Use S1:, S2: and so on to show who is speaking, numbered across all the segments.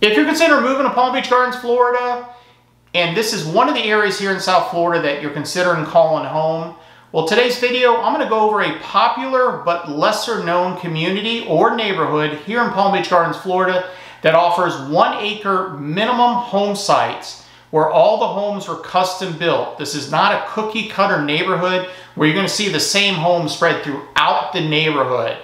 S1: If you're considering moving to Palm Beach Gardens, Florida, and this is one of the areas here in South Florida that you're considering calling home, well, today's video, I'm going to go over a popular but lesser known community or neighborhood here in Palm Beach Gardens, Florida that offers 1 acre minimum home sites where all the homes were custom built. This is not a cookie cutter neighborhood where you're going to see the same homes spread throughout the neighborhood.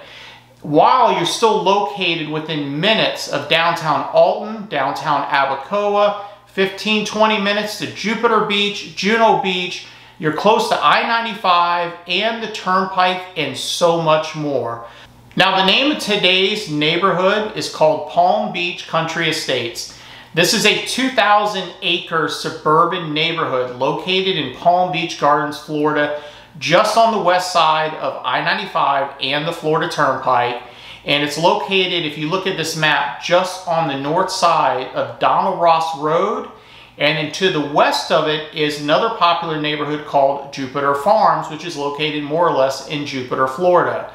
S1: While you're still located within minutes of downtown Alton, downtown Abacoa, 15-20 minutes to Jupiter Beach, Juno Beach, you're close to I-95 and the Turnpike and so much more. Now, the name of today's neighborhood is called Palm Beach Country Estates. This is a 2,000 acre suburban neighborhood located in Palm Beach Gardens, Florida, just on the west side of I-95 and the Florida Turnpike. And it's located, if you look at this map, just on the north side of Donald Ross Road. And then to the west of it is another popular neighborhood called Jupiter Farms, which is located more or less in Jupiter, Florida.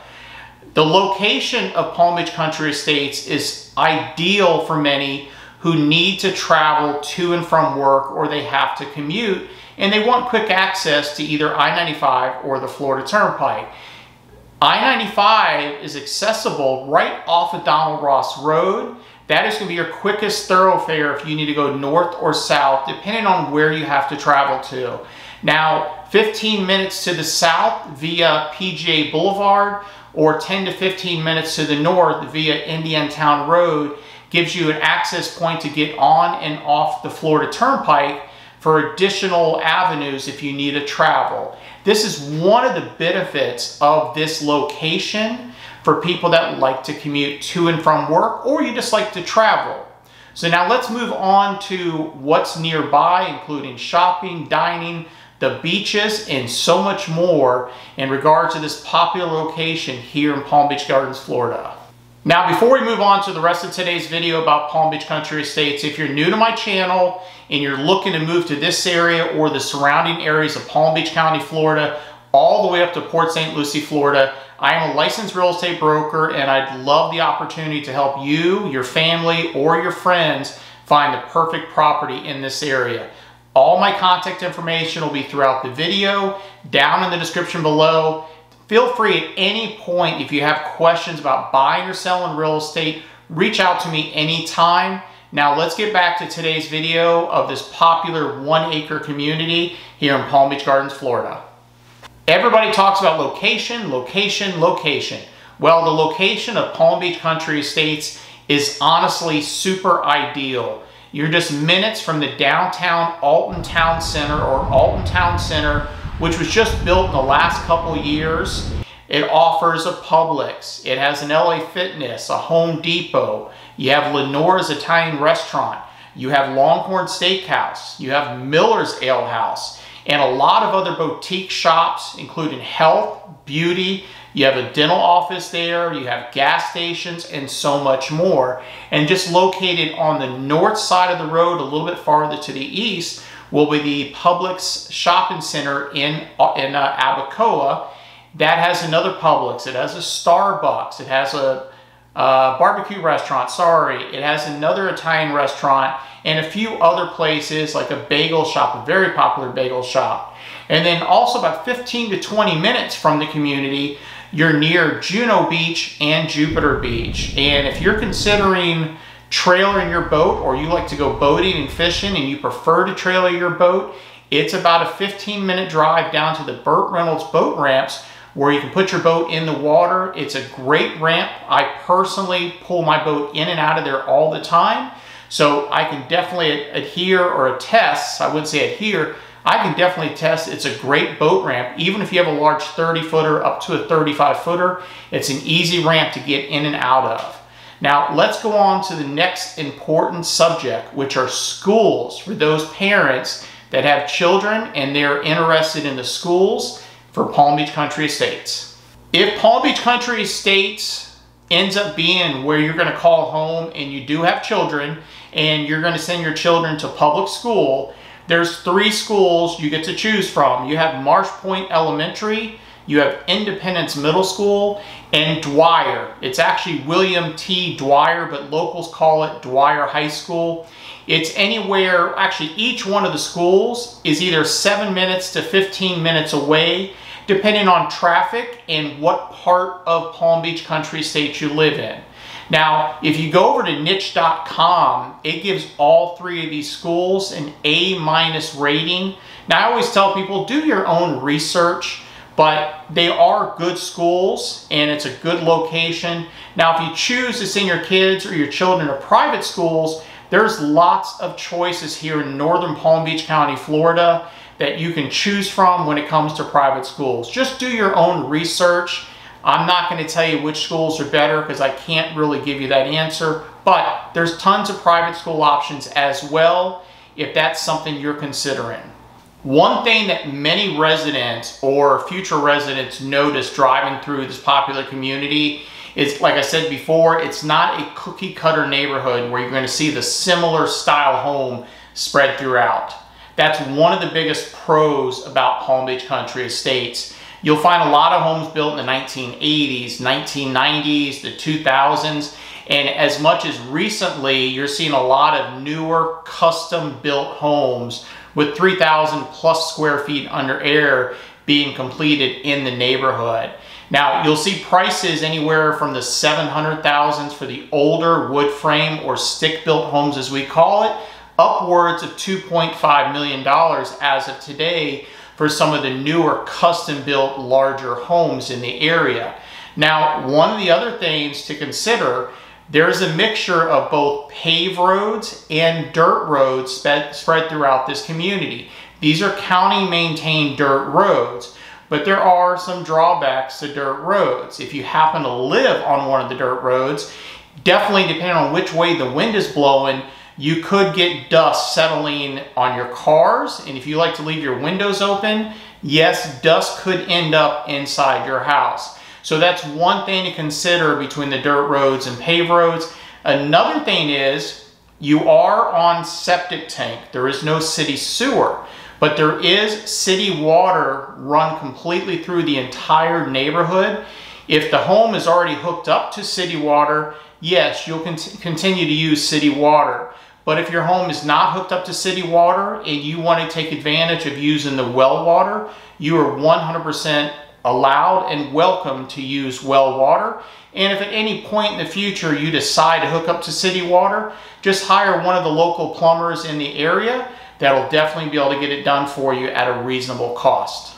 S1: The location of Palm Beach Country Estates is ideal for many who need to travel to and from work, or they have to commute and they want quick access to either I-95 or the Florida Turnpike. I-95 is accessible right off of Donald Ross Road. That is going to be your quickest thoroughfare if you need to go north or south, depending on where you have to travel to. Now, 15 minutes to the south via PGA Boulevard or 10 to 15 minutes to the north via Indian Town Road gives you an access point to get on and off the Florida Turnpike for additional avenues if you need to travel. This is one of the benefits of this location for people that like to commute to and from work, or you just like to travel. So now let's move on to what's nearby, including shopping, dining, the beaches, and so much more in regard to this popular location here in Palm Beach Gardens, Florida. Now, before we move on to the rest of today's video about Palm Beach Country Estates, if you're new to my channel and you're looking to move to this area or the surrounding areas of Palm Beach County, Florida, all the way up to Port St. Lucie, Florida, I am a licensed real estate broker, and I'd love the opportunity to help you, your family, or your friends find the perfect property in this area. All my contact information will be throughout the video, down in the description below. Feel free at any point, if you have questions about buying or selling real estate, reach out to me anytime. Now let's get back to today's video of this popular 1 acre community here in Palm Beach Gardens, Florida. Everybody talks about location, location, location. Well, the location of Palm Beach Country Estates is honestly super ideal. You're just minutes from the downtown Alton Town Center, or Alton Town Center, which was just built in the last couple years. It offers a Publix. It has an LA Fitness, a Home Depot. You have Lenore's Italian Restaurant. You have Longhorn Steakhouse. You have Miller's Ale House. And a lot of other boutique shops, including health, beauty. You have a dental office there. You have gas stations and so much more. And just located on the north side of the road, a little bit farther to the east, will be the Publix shopping center in Abacoa. That has another Publix. It has a Starbucks. It has a barbecue restaurant. It has another Italian restaurant and a few other places like a bagel shop, a very popular bagel shop. And then also about 15 to 20 minutes from the community, you're near Juno Beach and Jupiter Beach. And if you're considering trailering your boat, or you like to go boating and fishing and you prefer to trailer your boat, it's about a 15-minute drive down to the Burt Reynolds boat ramps where you can put your boat in the water. It's a great ramp. I personally pull my boat in and out of there all the time. So I can definitely adhere or attest, I wouldn't say adhere, I can definitely attest it's a great boat ramp. Even if you have a large 30-footer up to a 35-footer, it's an easy ramp to get in and out of. Now, let's go on to the next important subject, which are schools for those parents that have children and they're interested in the schools for Palm Beach Country Estates. If Palm Beach Country Estates ends up being where you're going to call home and you do have children and you're going to send your children to public school, there's 3 schools you get to choose from. You have Marsh Point Elementary, you have Independence Middle School, and Dwyer. It's actually William T. Dwyer, but locals call it Dwyer High School. It's anywhere, actually each one of the schools is either 7 minutes to 15 minutes away, depending on traffic and what part of Palm Beach Country Estates you live in. Now, if you go over to niche.com, it gives all 3 of these schools an A- rating. Now, I always tell people, do your own research, but they are good schools and it's a good location. Now, if you choose to send your kids or your children to private schools, there's lots of choices here in northern Palm Beach County, Florida, that you can choose from when it comes to private schools. Just do your own research. I'm not going to tell you which schools are better because I can't really give you that answer, but there's tons of private school options as well if that's something you're considering. One thing that many residents or future residents notice driving through this popular community is, like I said before, it's not a cookie cutter neighborhood where you're going to see the similar style home spread throughout. That's one of the biggest pros about Palm Beach Country Estates. You'll find a lot of homes built in the 1980s, 1990s, the 2000s, and as much as recently, you're seeing a lot of newer custom-built homes with 3,000 plus square feet under air being completed in the neighborhood. Now, you'll see prices anywhere from the $700,000s for the older wood frame or stick-built homes, as we call it, upwards of $2.5 million as of today for some of the newer custom-built larger homes in the area. Now, one of the other things to consider, there's a mixture of both paved roads and dirt roads spread throughout this community. These are county-maintained dirt roads, but there are some drawbacks to dirt roads. If you happen to live on one of the dirt roads, definitely depending on which way the wind is blowing, you could get dust settling on your cars, and if you like to leave your windows open, yes, dust could end up inside your house. So that's one thing to consider between the dirt roads and paved roads. Another thing is, you are on septic tank. There is no city sewer, but there is city water run completely through the entire neighborhood. If the home is already hooked up to city water, yes, you'll continue to use city water. But if your home is not hooked up to city water and you want to take advantage of using the well water, you are 100% allowed and welcome to use well water. And if at any point in the future you decide to hook up to city water, just hire one of the local plumbers in the area. That'll definitely be able to get it done for you at a reasonable cost.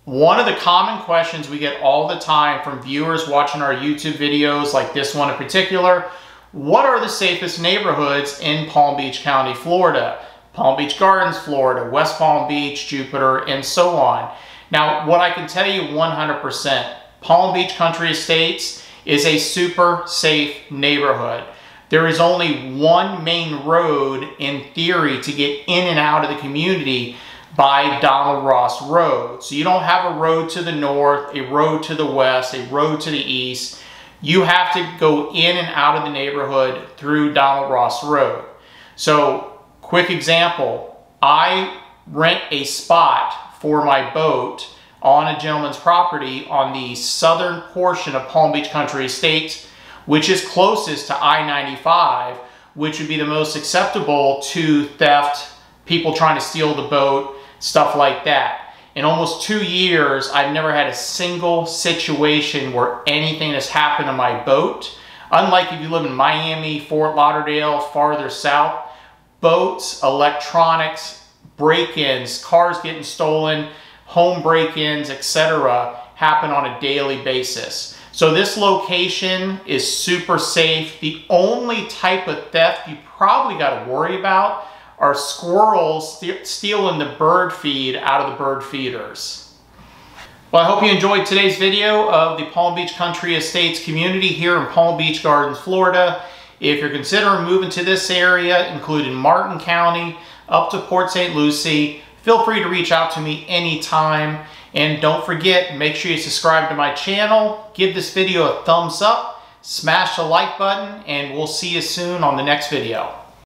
S1: One of the common questions we get all the time from viewers watching our YouTube videos, like this one in particular, what are the safest neighborhoods in Palm Beach County, Florida? Palm Beach Gardens, Florida, West Palm Beach, Jupiter, and so on. Now, what I can tell you 100%, Palm Beach Country Estates is a super safe neighborhood. There is only one main road, in theory, to get in and out of the community by Donald Ross Road. So you don't have a road to the north, a road to the west, a road to the east. You have to go in and out of the neighborhood through Donald Ross Road. So, quick example, I rent a spot for my boat on a gentleman's property on the southern portion of Palm Beach Country Estates, which is closest to I-95, which would be the most acceptable to theft, people trying to steal the boat, stuff like that. In almost 2 years, I've never had a single situation where anything has happened to my boat. Unlike if you live in Miami, Fort Lauderdale, farther south, boats, electronics, break-ins, cars getting stolen, home break-ins, etc. happen on a daily basis. So this location is super safe. The only type of theft you probably got to worry about are squirrels stealing the bird feed out of the bird feeders. Well, I hope you enjoyed today's video of the Palm Beach Country Estates community here in Palm Beach Gardens, Florida. If you're considering moving to this area, including Martin County, up to Port St. Lucie, feel free to reach out to me anytime. And don't forget, make sure you subscribe to my channel, give this video a thumbs up, smash the like button, and we'll see you soon on the next video.